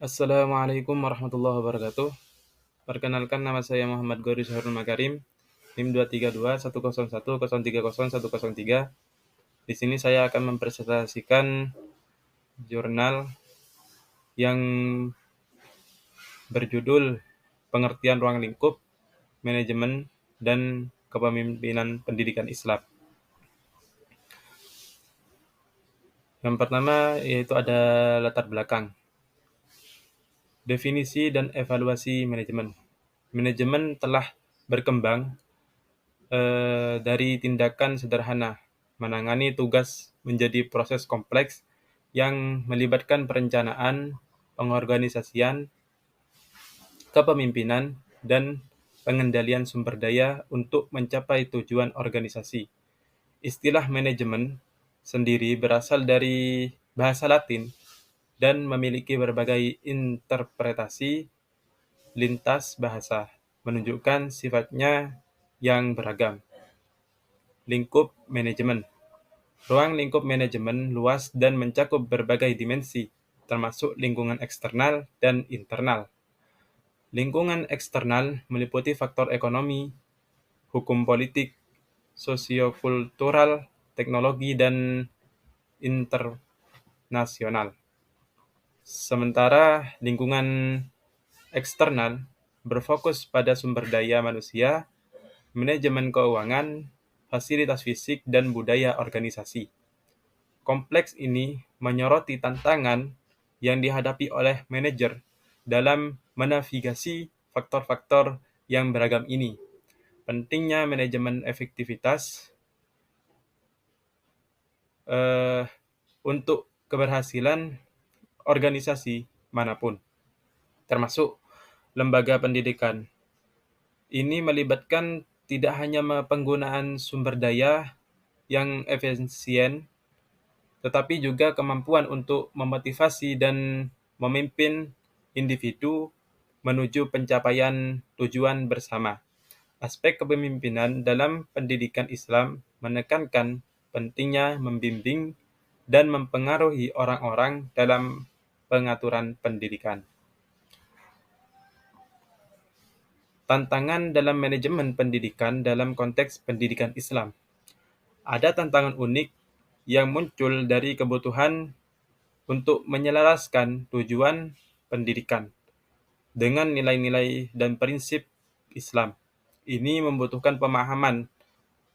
Assalamualaikum warahmatullahi wabarakatuh. Perkenalkan nama saya Muhammad Gori Syahrul Makarim, NIM 2321011030103. Di sini saya akan mempresentasikan jurnal yang berjudul Pengertian Ruang Lingkup, Manajemen, dan Kepemimpinan Pendidikan Islam. Yang pertama yaitu ada latar belakang. Definisi dan evaluasi manajemen. Manajemen telah berkembang dari tindakan sederhana, menangani tugas menjadi proses kompleks yang melibatkan perencanaan, pengorganisasian, kepemimpinan, dan pengendalian sumber daya untuk mencapai tujuan organisasi. Istilah manajemen sendiri berasal dari bahasa Latin dan memiliki berbagai interpretasi lintas bahasa, menunjukkan sifatnya yang beragam. Lingkup manajemen. Ruang lingkup manajemen luas dan mencakup berbagai dimensi, termasuk lingkungan eksternal dan internal. Lingkungan eksternal meliputi faktor ekonomi, hukum politik, sosiokultural, teknologi, dan internasional. Sementara lingkungan eksternal berfokus pada sumber daya manusia, manajemen keuangan, fasilitas fisik, dan budaya organisasi. Kompleks ini menyoroti tantangan yang dihadapi oleh manajer dalam menavigasi faktor-faktor yang beragam ini. Pentingnya manajemen efektivitas untuk keberhasilan organisasi manapun, termasuk lembaga pendidikan. Ini melibatkan tidak hanya penggunaan sumber daya yang efisien, tetapi juga kemampuan untuk memotivasi dan memimpin individu menuju pencapaian tujuan bersama. Aspek kepemimpinan dalam pendidikan Islam menekankan pentingnya membimbing dan mempengaruhi orang-orang dalam pengaturan pendidikan. Tantangan dalam manajemen pendidikan dalam konteks pendidikan Islam. Ada tantangan unik yang muncul dari kebutuhan untuk menyelaraskan tujuan pendidikan dengan nilai-nilai dan prinsip Islam. Ini membutuhkan pemahaman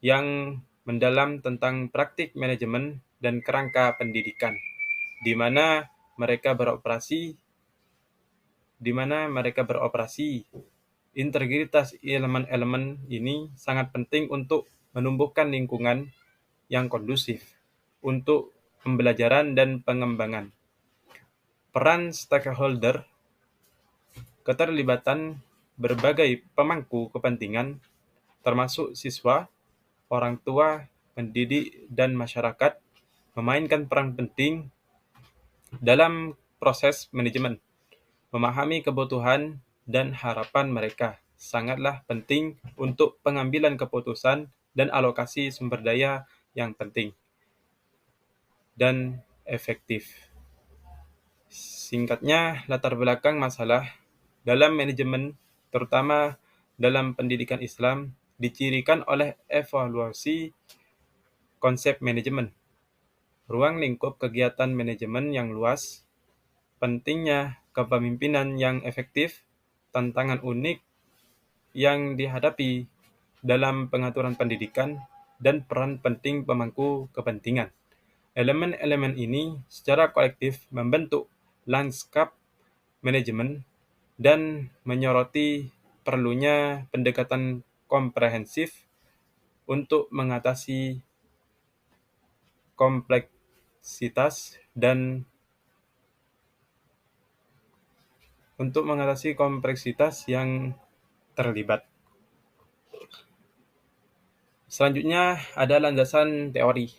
yang mendalam tentang praktik manajemen dan kerangka pendidikan, di mana mereka beroperasi. Integritas elemen-elemen ini sangat penting untuk menumbuhkan lingkungan yang kondusif untuk pembelajaran dan pengembangan. Peran stakeholder, keterlibatan berbagai pemangku kepentingan, termasuk siswa, orang tua, pendidik, dan masyarakat, memainkan peran penting dalam proses manajemen. Memahami kebutuhan dan harapan mereka sangatlah penting untuk pengambilan keputusan dan alokasi sumber daya yang penting dan efektif. Singkatnya, latar belakang masalah dalam manajemen, terutama dalam pendidikan Islam, dicirikan oleh evaluasi konsep manajemen, ruang lingkup kegiatan manajemen yang luas, pentingnya kepemimpinan yang efektif, tantangan unik yang dihadapi dalam pengaturan pendidikan, dan peran penting pemangku kepentingan. Elemen-elemen ini secara kolektif membentuk lanskap manajemen dan menyoroti perlunya pendekatan komprehensif untuk mengatasi kompleksitas yang terlibat. Selanjutnya ada landasan teori.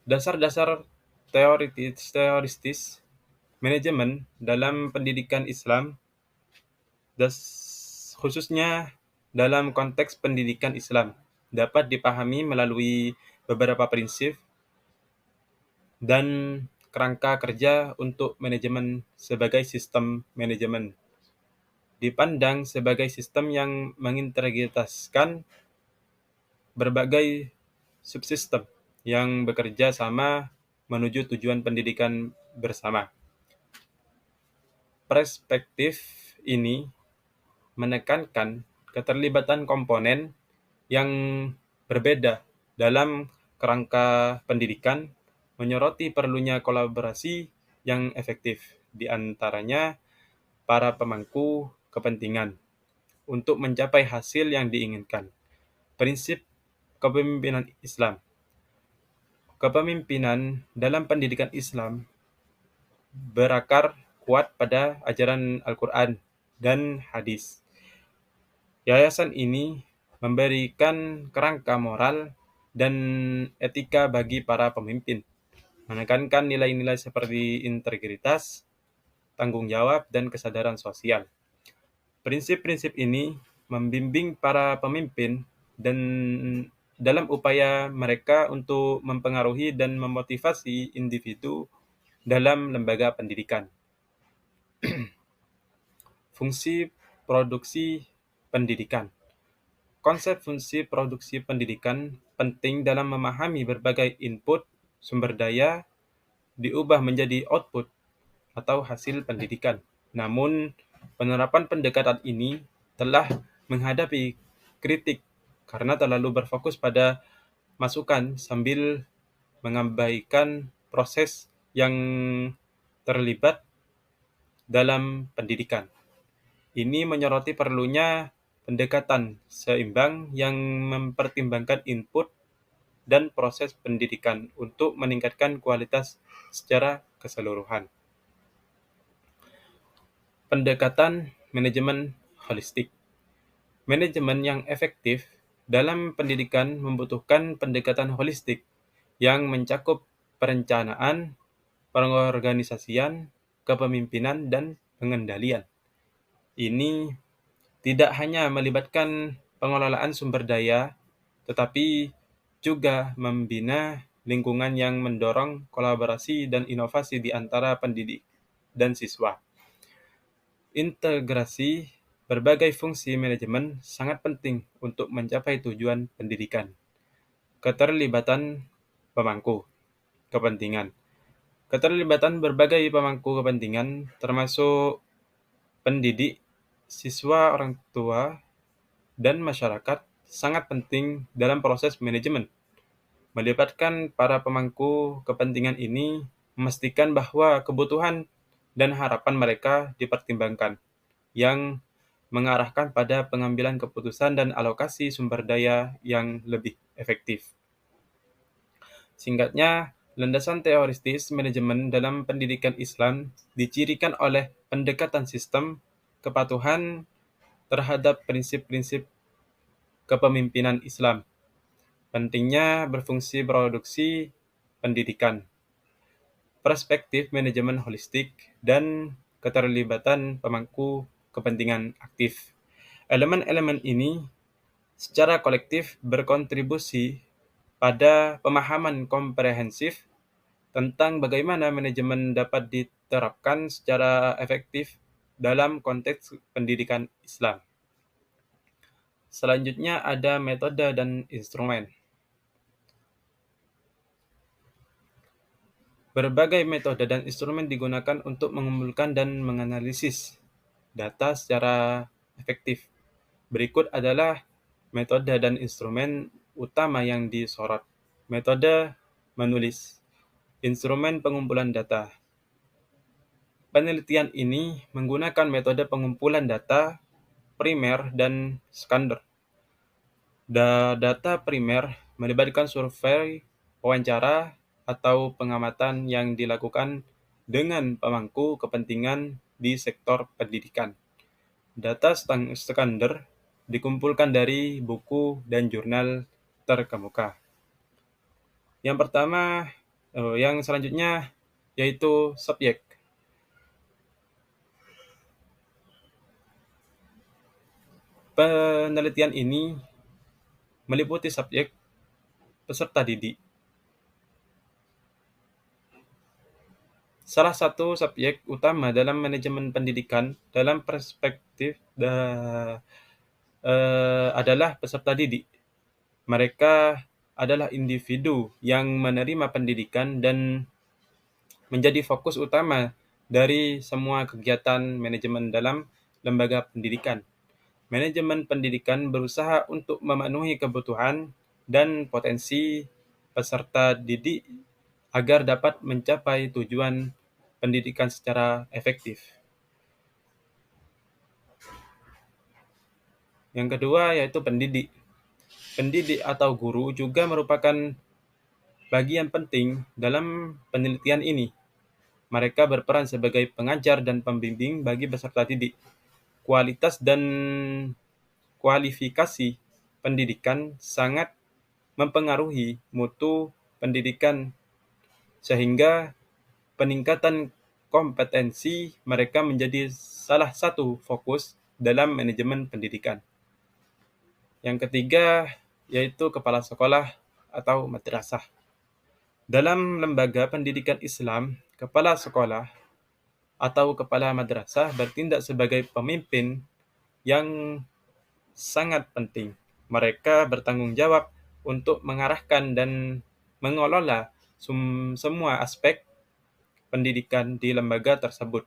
Dasar-dasar teoristis manajemen dalam pendidikan Islam, khususnya dalam konteks pendidikan Islam, dapat dipahami melalui beberapa prinsip dan kerangka kerja untuk manajemen sebagai sistem manajemen. Dipandang sebagai sistem yang mengintegritaskan berbagai subsistem yang bekerja sama menuju tujuan pendidikan bersama. Perspektif ini menekankan keterlibatan komponen yang berbeda dalam kerangka pendidikan, menyoroti perlunya kolaborasi yang efektif di antaranya para pemangku kepentingan untuk mencapai hasil yang diinginkan. Prinsip kepemimpinan Islam. Kepemimpinan dalam pendidikan Islam berakar kuat pada ajaran Al-Quran dan hadis. Yayasan ini memberikan kerangka moral dan etika bagi para pemimpin, menekankan nilai-nilai seperti integritas, tanggung jawab, dan kesadaran sosial. Prinsip-prinsip ini membimbing para pemimpin dan dalam upaya mereka untuk mempengaruhi dan memotivasi individu dalam lembaga pendidikan. Fungsi produksi pendidikan. Konsep fungsi produksi pendidikan penting dalam memahami berbagai input sumber daya diubah menjadi output atau hasil pendidikan. Namun, penerapan pendekatan ini telah menghadapi kritik karena terlalu berfokus pada masukan sambil mengabaikan proses yang terlibat dalam pendidikan. Ini menyoroti perlunya pendekatan seimbang yang mempertimbangkan input dan proses pendidikan untuk meningkatkan kualitas secara keseluruhan. Pendekatan manajemen holistik. Manajemen yang efektif dalam pendidikan membutuhkan pendekatan holistik yang mencakup perencanaan, pengorganisasian, kepemimpinan, dan pengendalian. Ini tidak hanya melibatkan pengelolaan sumber daya, tetapi juga membina lingkungan yang mendorong kolaborasi dan inovasi di antara pendidik dan siswa. Integrasi berbagai fungsi manajemen sangat penting untuk mencapai tujuan pendidikan. Keterlibatan pemangku kepentingan. Keterlibatan berbagai pemangku kepentingan termasuk pendidik, siswa, orang tua, dan masyarakat sangat penting dalam proses manajemen. Melibatkan para pemangku kepentingan ini memastikan bahwa kebutuhan dan harapan mereka dipertimbangkan, yang mengarahkan pada pengambilan keputusan dan alokasi sumber daya yang lebih efektif. Singkatnya, landasan teoristis manajemen dalam pendidikan Islam dicirikan oleh pendekatan sistem, kepatuhan terhadap prinsip-prinsip kepemimpinan Islam, pentingnya berfungsi produksi pendidikan, perspektif manajemen holistik, dan keterlibatan pemangku kepentingan aktif. Elemen-elemen ini secara kolektif berkontribusi pada pemahaman komprehensif tentang bagaimana manajemen dapat diterapkan secara efektif dalam konteks pendidikan Islam. Selanjutnya ada metode dan instrumen. Berbagai metode dan instrumen digunakan untuk mengumpulkan dan menganalisis data secara efektif. Berikut adalah metode dan instrumen utama yang disorot. Metode menulis. Instrumen pengumpulan data. Penelitian ini menggunakan metode pengumpulan data primer dan sekunder. Data primer melibatkan survei, wawancara, atau pengamatan yang dilakukan dengan pemangku kepentingan di sektor pendidikan. Data sekunder dikumpulkan dari buku dan jurnal terkemuka. Yang selanjutnya yaitu subjek. Penelitian ini meliputi subjek, peserta didik, Salah satu subjek utama dalam manajemen pendidikan dalam perspektif adalah peserta didik. Mereka adalah individu yang menerima pendidikan dan menjadi fokus utama dari semua kegiatan manajemen dalam lembaga pendidikan. Manajemen pendidikan berusaha untuk memenuhi kebutuhan dan potensi peserta didik agar dapat mencapai tujuan pendidikan secara efektif. Yang kedua yaitu pendidik. Pendidik atau guru juga merupakan bagian penting dalam penelitian ini. Mereka berperan sebagai pengajar dan pembimbing bagi peserta didik. Kualitas dan kualifikasi pendidikan sangat mempengaruhi mutu pendidikan sehingga peningkatan kompetensi mereka menjadi salah satu fokus dalam manajemen pendidikan. Yang ketiga yaitu kepala sekolah atau madrasah. Dalam lembaga pendidikan Islam, kepala sekolah atau kepala madrasah bertindak sebagai pemimpin yang sangat penting. Mereka bertanggung jawab untuk mengarahkan dan mengelola semua aspek pendidikan di lembaga tersebut.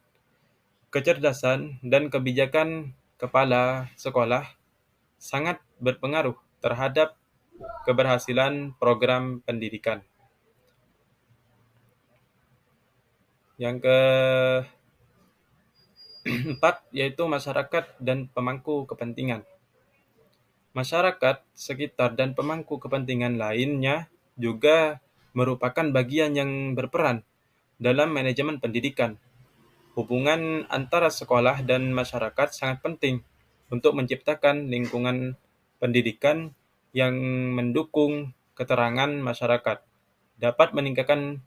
Kecerdasan dan kebijakan kepala sekolah sangat berpengaruh terhadap keberhasilan program pendidikan. Yang keempat yaitu masyarakat dan pemangku kepentingan. Masyarakat sekitar dan pemangku kepentingan lainnya juga merupakan bagian yang berperan dalam manajemen pendidikan. Hubungan antara sekolah dan masyarakat sangat penting untuk menciptakan lingkungan pendidikan yang mendukung keterangan masyarakat, dapat meningkatkan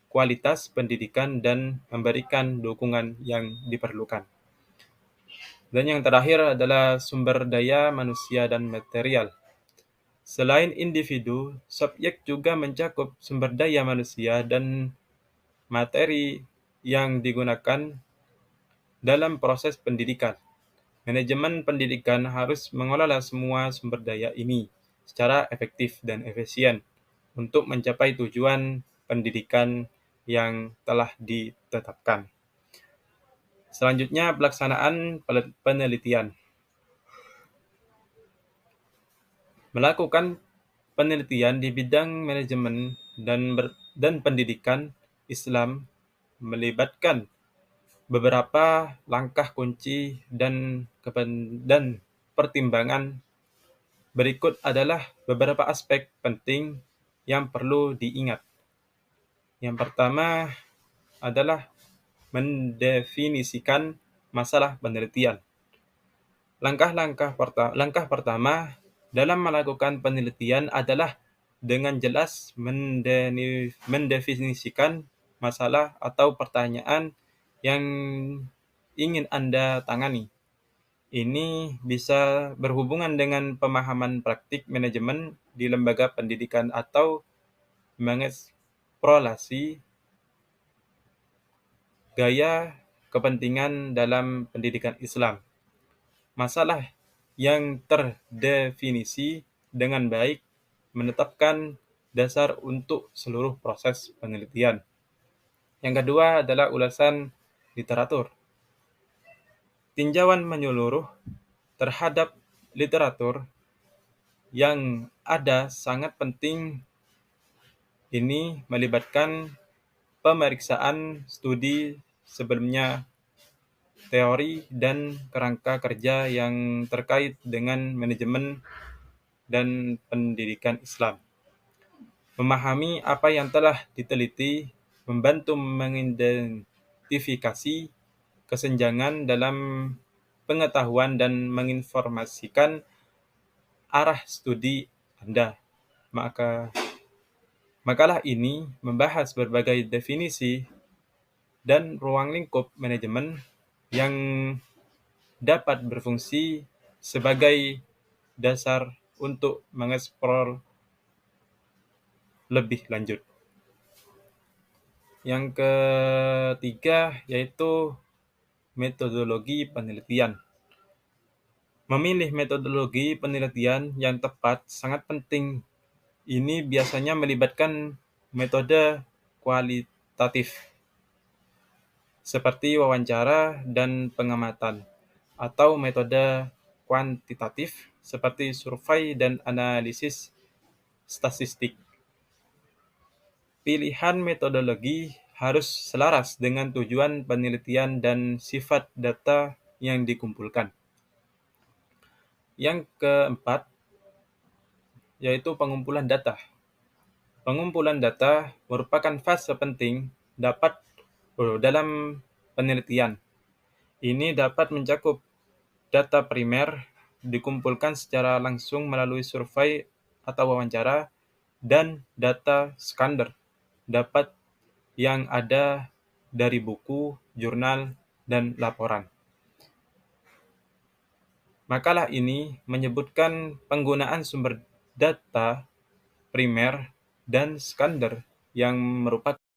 kualitas pendidikan dan memberikan dukungan yang diperlukan. Dan yang terakhir adalah sumber daya manusia dan material. Selain individu, subjek juga mencakup sumber daya manusia dan materi yang digunakan dalam proses pendidikan. Manajemen pendidikan harus mengelola semua sumber daya ini secara efektif dan efisien untuk mencapai tujuan pendidikan yang telah ditetapkan. Selanjutnya, pelaksanaan penelitian. Melakukan penelitian di bidang manajemen dan pendidikan Islam melibatkan beberapa langkah kunci dan pertimbangan. Berikut adalah beberapa aspek penting yang perlu diingat. Yang pertama adalah mendefinisikan masalah penelitian. Langkah pertama dalam melakukan penelitian adalah dengan jelas mendefinisikan masalah atau pertanyaan yang ingin Anda tangani. Ini bisa berhubungan dengan pemahaman praktik manajemen di lembaga pendidikan atau mengeksplorasi gaya kepentingan dalam pendidikan Islam. Masalah yang terdefinisi dengan baik menetapkan dasar untuk seluruh proses penelitian. Yang kedua adalah ulasan literatur. Tinjauan menyeluruh terhadap literatur yang ada sangat penting. Ini melibatkan pemeriksaan studi sebelumnya, teori dan kerangka kerja yang terkait dengan manajemen dan pendidikan Islam. Memahami apa yang telah diteliti membantu mengidentifikasi kesenjangan dalam pengetahuan dan menginformasikan arah studi Anda. Makalah ini membahas berbagai definisi dan ruang lingkup manajemen yang dapat berfungsi sebagai dasar untuk mengeksplor lebih lanjut. Yang ketiga yaitu metodologi penelitian. Memilih metodologi penelitian yang tepat sangat penting. Ini biasanya melibatkan metode kualitatif, seperti wawancara dan pengamatan, atau metode kuantitatif, seperti survei dan analisis statistik. Pilihan metodologi harus selaras dengan tujuan penelitian dan sifat data yang dikumpulkan. Yang keempat, yaitu pengumpulan data. Pengumpulan data merupakan fase penting dalam penelitian. Ini dapat mencakup data primer dikumpulkan secara langsung melalui survei atau wawancara, dan data sekunder dapat yang ada dari buku, jurnal, dan laporan. Makalah ini menyebutkan penggunaan sumber data primer dan sekunder yang merupakan